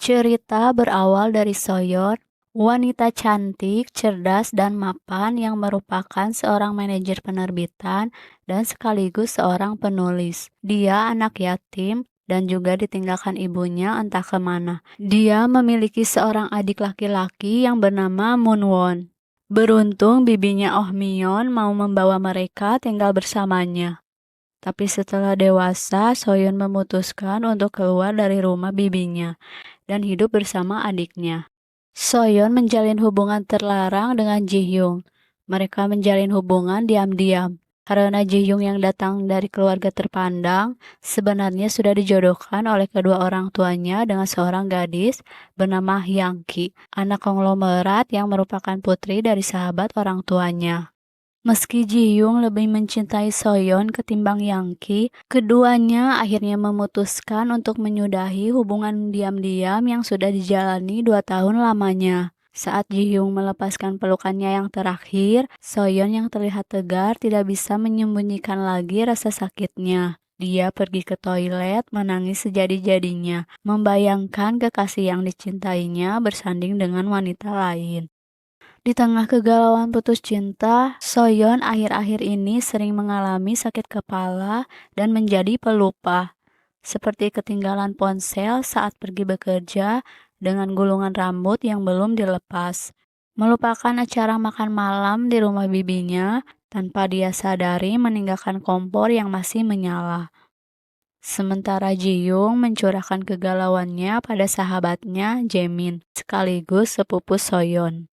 Cerita berawal dari Soyeon, wanita cantik, cerdas, dan mapan yang merupakan seorang manajer penerbitan dan sekaligus seorang penulis. Dia anak yatim dan juga ditinggalkan ibunya entah kemana. Dia memiliki seorang adik laki-laki yang bernama Moonwon. Beruntung bibinya Oh Myon mau membawa mereka tinggal bersamanya. Tapi setelah dewasa, Soyeon memutuskan untuk keluar dari rumah bibinya dan hidup bersama adiknya. Soyeon menjalin hubungan terlarang dengan Ji-hyung. Mereka menjalin hubungan diam-diam. Karena Ji-hyung yang datang dari keluarga terpandang, sebenarnya sudah dijodohkan oleh kedua orang tuanya dengan seorang gadis bernama Hyangki, anak konglomerat yang merupakan putri dari sahabat orang tuanya. Meski Ji-hyung lebih mencintai Soyeon ketimbang Yangki, keduanya akhirnya memutuskan untuk menyudahi hubungan diam-diam yang sudah dijalani 2 tahun lamanya. Saat Ji-hyung melepaskan pelukannya yang terakhir, Soyeon yang terlihat tegar tidak bisa menyembunyikan lagi rasa sakitnya. Dia pergi ke toilet menangis sejadi-jadinya, membayangkan kekasih yang dicintainya bersanding dengan wanita lain. Di tengah kegalauan putus cinta, Soyeon akhir-akhir ini sering mengalami sakit kepala dan menjadi pelupa, seperti ketinggalan ponsel saat pergi bekerja dengan gulungan rambut yang belum dilepas. Melupakan acara makan malam di rumah bibinya tanpa dia sadari meninggalkan kompor yang masih menyala. Sementara Ji-hyung mencurahkan kegalauannya pada sahabatnya Jaemin, sekaligus sepupu Soyeon.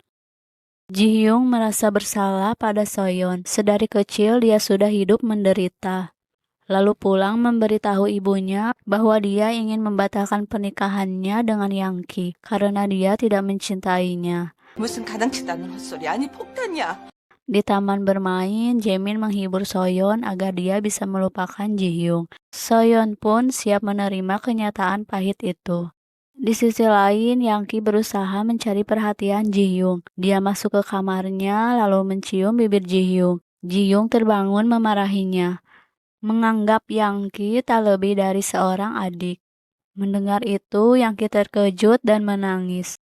Ji-hyung merasa bersalah pada Soyeon. Sedari kecil dia sudah hidup menderita. Lalu pulang memberitahu ibunya bahwa dia ingin membatalkan pernikahannya dengan Yangki karena dia tidak mencintainya. 무슨 가당치도 않는 헛소리 아니 폭탄이야. Di taman bermain, Jaemin menghibur Soyeon agar dia bisa melupakan Ji-hyung. Soyeon pun siap menerima kenyataan pahit itu. Di sisi lain, Yangki berusaha mencari perhatian Ji-hyung. Dia masuk ke kamarnya lalu mencium bibir Ji-hyung. Ji-hyung terbangun memarahinya, menganggap Yangki tak lebih dari seorang adik. Mendengar itu, Yangki terkejut dan menangis.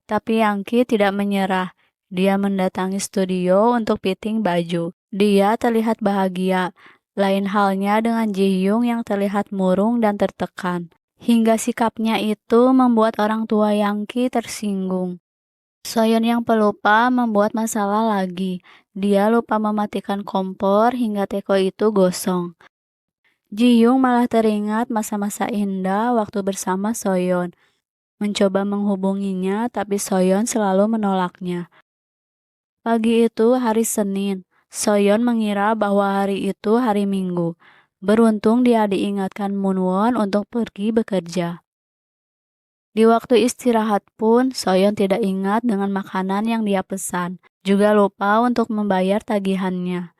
Tapi Yangki tidak menyerah. Dia mendatangi studio untuk fitting baju. Dia terlihat bahagia. Lain halnya dengan Ji-hyung yang terlihat murung dan tertekan. Hingga sikapnya itu membuat orang tua Yangki tersinggung. Soyeon yang pelupa membuat masalah lagi. Dia lupa mematikan kompor hingga teko itu gosong. Ji-hyung malah teringat masa-masa indah waktu bersama Soyeon. Mencoba menghubunginya tapi Soyeon selalu menolaknya. Pagi itu hari Senin. Soyeon mengira bahwa hari itu hari Minggu. Beruntung dia diingatkan Moonwon untuk pergi bekerja. Di waktu istirahat pun, Soyeon tidak ingat dengan makanan yang dia pesan, juga lupa untuk membayar tagihannya.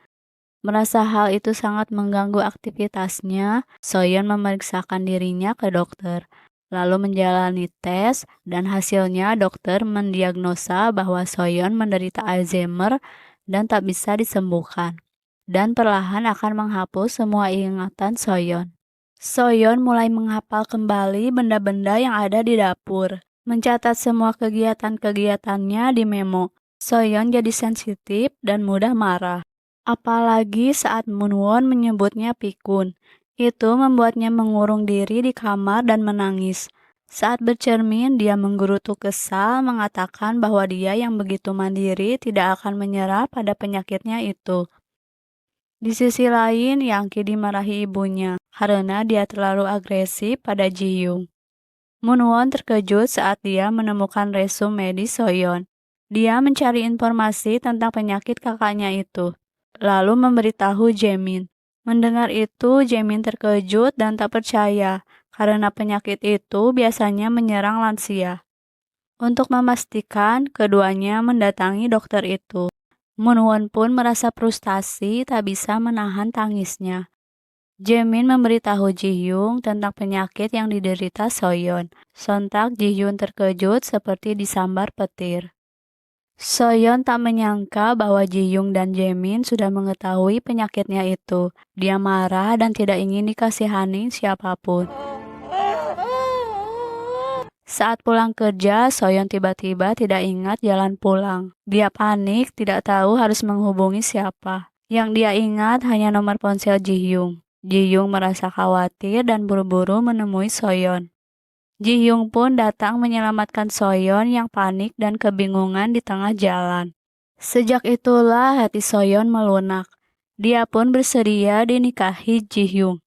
Merasa hal itu sangat mengganggu aktivitasnya, Soyeon memeriksakan dirinya ke dokter, lalu menjalani tes, dan hasilnya dokter mendiagnosa bahwa Soyeon menderita Alzheimer dan tak bisa disembuhkan, dan perlahan akan menghapus semua ingatan Soyeon. Soyeon mulai menghafal kembali benda-benda yang ada di dapur, mencatat semua kegiatan-kegiatannya di memo. Soyeon jadi sensitif dan mudah marah. Apalagi saat Moonwon menyebutnya pikun. Itu membuatnya mengurung diri di kamar dan menangis. Saat bercermin, dia menggerutu kesal mengatakan bahwa dia yang begitu mandiri tidak akan menyerah pada penyakitnya itu. Di sisi lain, Yangki dimarahi ibunya karena dia terlalu agresif pada Ji-hyung. Moonwon terkejut saat dia menemukan resume di Soyeon. Dia mencari informasi tentang penyakit kakaknya itu, lalu memberitahu Jaemin. Mendengar itu, Jaemin terkejut dan tak percaya karena penyakit itu biasanya menyerang lansia. Untuk memastikan, keduanya mendatangi dokter itu. Moonwon pun merasa frustasi tak bisa menahan tangisnya. Jaemin memberitahu Ji-hyung tentang penyakit yang diderita Soyeon. Sontak Ji-hyung terkejut seperti disambar petir. Soyeon tak menyangka bahwa Ji-hyung dan Jaemin sudah mengetahui penyakitnya itu. Dia marah dan tidak ingin dikasihani siapapun. Saat pulang kerja, Soyeon tiba-tiba tidak ingat jalan pulang. Dia panik, tidak tahu harus menghubungi siapa. Yang dia ingat hanya nomor ponsel Ji-hyung. Ji-hyung merasa khawatir dan buru-buru menemui Soyeon. Ji-hyung pun datang menyelamatkan Soyeon yang panik dan kebingungan di tengah jalan. Sejak itulah hati Soyeon melunak. Dia pun bersedia dinikahi Ji-hyung.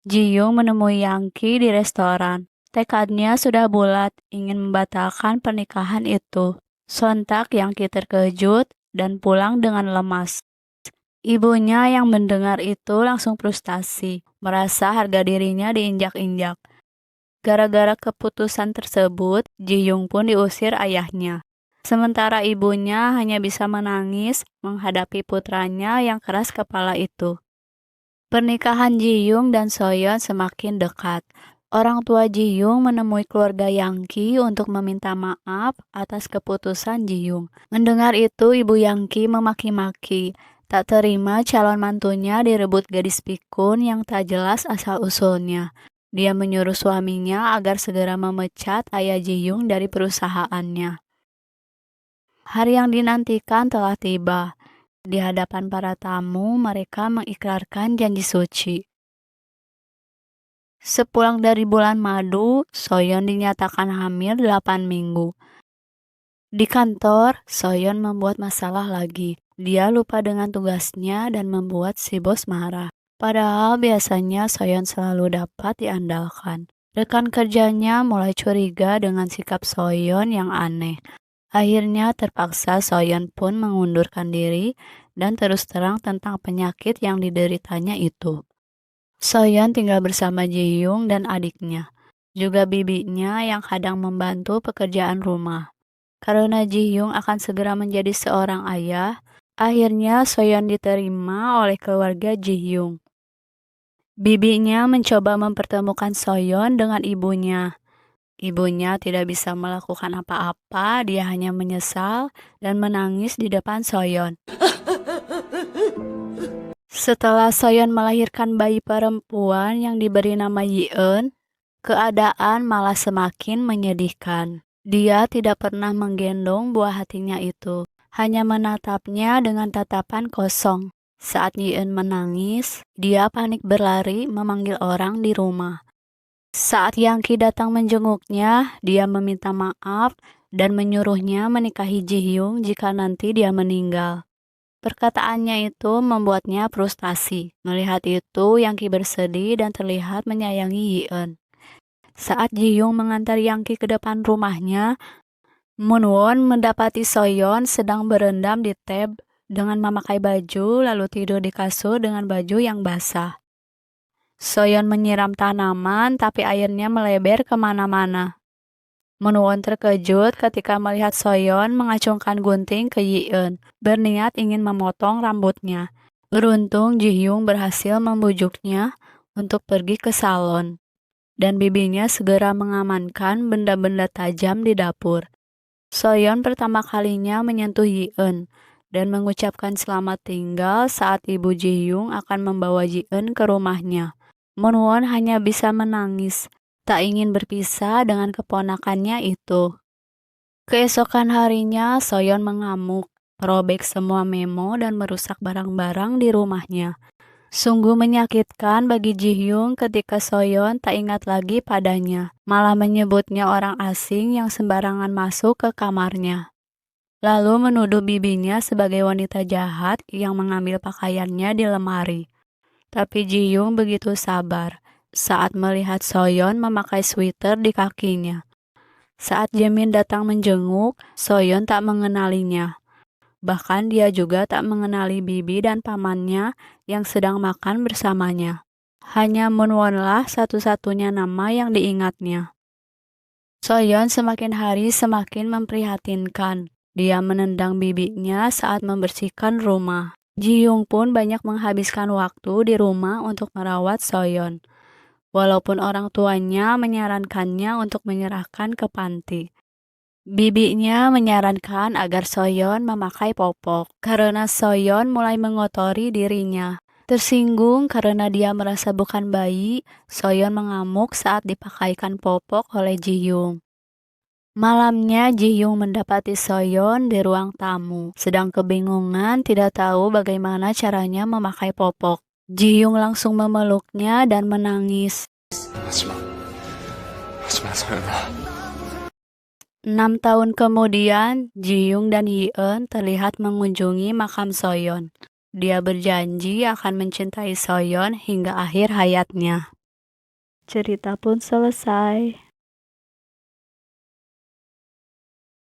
Ji-hyung menemui Yangki di restoran. Tekadnya sudah bulat, ingin membatalkan pernikahan itu. Sontak Yangki terkejut dan pulang dengan lemas. Ibunya yang mendengar itu langsung frustasi, merasa harga dirinya diinjak-injak. Gara-gara keputusan tersebut, Ji-hyung pun diusir ayahnya. Sementara ibunya hanya bisa menangis menghadapi putranya yang keras kepala itu. Pernikahan Ji-hyung dan Soyeon semakin dekat. Orang tua Ji-hyung menemui keluarga Yangki untuk meminta maaf atas keputusan Ji-hyung. Mendengar itu, ibu Yangki memaki-maki. Tak terima calon mantunya direbut gadis pikun yang tak jelas asal-usulnya. Dia menyuruh suaminya agar segera memecat ayah Ji-hyung dari perusahaannya. Hari yang dinantikan telah tiba. Di hadapan para tamu, mereka mengikrarkan janji suci. Sepulang dari bulan madu, Soyeon dinyatakan hamil 8 minggu. Di kantor, Soyeon membuat masalah lagi. Dia lupa dengan tugasnya dan membuat si bos marah. Padahal biasanya Soyeon selalu dapat diandalkan. Rekan kerjanya mulai curiga dengan sikap Soyeon yang aneh. Akhirnya terpaksa Soyeon pun mengundurkan diri dan terus terang tentang penyakit yang dideritanya itu. Soyeon tinggal bersama Ji-hyung dan adiknya, juga bibinya yang kadang membantu pekerjaan rumah. Karena Ji-hyung akan segera menjadi seorang ayah, akhirnya Soyeon diterima oleh keluarga Ji-hyung. Bibinya mencoba mempertemukan Soyeon dengan ibunya. Ibunya tidak bisa melakukan apa-apa, dia hanya menyesal dan menangis di depan Soyeon. Setelah Soyeon melahirkan bayi perempuan yang diberi nama Yi-eun, keadaan malah semakin menyedihkan. Dia tidak pernah menggendong buah hatinya itu, hanya menatapnya dengan tatapan kosong. Saat Yi-eun menangis, dia panik berlari memanggil orang di rumah. Saat Yangki datang menjenguknya, dia meminta maaf dan menyuruhnya menikahi Ji-hyung jika nanti dia meninggal. Perkataannya itu membuatnya frustasi. Melihat itu, Yangki bersedih dan terlihat menyayangi Yi-eun. Saat Ji-hyung mengantar Yangki ke depan rumahnya, Moon-won mendapati Soyeon sedang berendam di tub dengan memakai baju lalu tidur di kasur dengan baju yang basah. Soyeon menyiram tanaman, tapi airnya melebar kemana-mana. Moon-won terkejut ketika melihat Soyeon mengacungkan gunting ke Yi-eun, berniat ingin memotong rambutnya. Beruntung Ji-hyung berhasil membujuknya untuk pergi ke salon, dan bibinya segera mengamankan benda-benda tajam di dapur. Soyeon pertama kalinya menyentuh Yi-eun dan mengucapkan selamat tinggal saat ibu Ji-hyung akan membawa Ji-eun ke rumahnya. Moon-won hanya bisa menangis, tak ingin berpisah dengan keponakannya itu. Keesokan harinya, Soyeon mengamuk, merobek semua memo dan merusak barang-barang di rumahnya. Sungguh menyakitkan bagi Ji-hyung ketika Soyeon tak ingat lagi padanya, malah menyebutnya orang asing yang sembarangan masuk ke kamarnya. Lalu menuduh bibinya sebagai wanita jahat yang mengambil pakaiannya di lemari. Tapi Ji-hyung begitu sabar saat melihat Soyeon memakai sweater di kakinya. Saat Jaemin datang menjenguk, Soyeon tak mengenalinya. Bahkan dia juga tak mengenali bibi dan pamannya yang sedang makan bersamanya. Hanya Moon-wonlah satu-satunya nama yang diingatnya. Soyeon semakin hari semakin memprihatinkan. Dia menendang bibinya saat membersihkan rumah. Ji-hyung pun banyak menghabiskan waktu di rumah untuk merawat Soyeon. Walaupun orang tuanya menyarankannya untuk menyerahkan ke panti. Bibinya menyarankan agar Soyeon memakai popok karena Soyeon mulai mengotori dirinya. Tersinggung karena dia merasa bukan bayi, Soyeon mengamuk saat dipakaikan popok oleh Ji-hyung. Malamnya, Ji-hyung mendapati Soyeon di ruang tamu, sedang kebingungan tidak tahu bagaimana caranya memakai popok. Ji-hyung langsung memeluknya dan menangis. 하지마. 하지마, 서연아. 6 tahun kemudian, Ji-hyung dan Yi-eun terlihat mengunjungi makam Soyeon. Dia berjanji akan mencintai Soyeon hingga akhir hayatnya. Cerita pun selesai.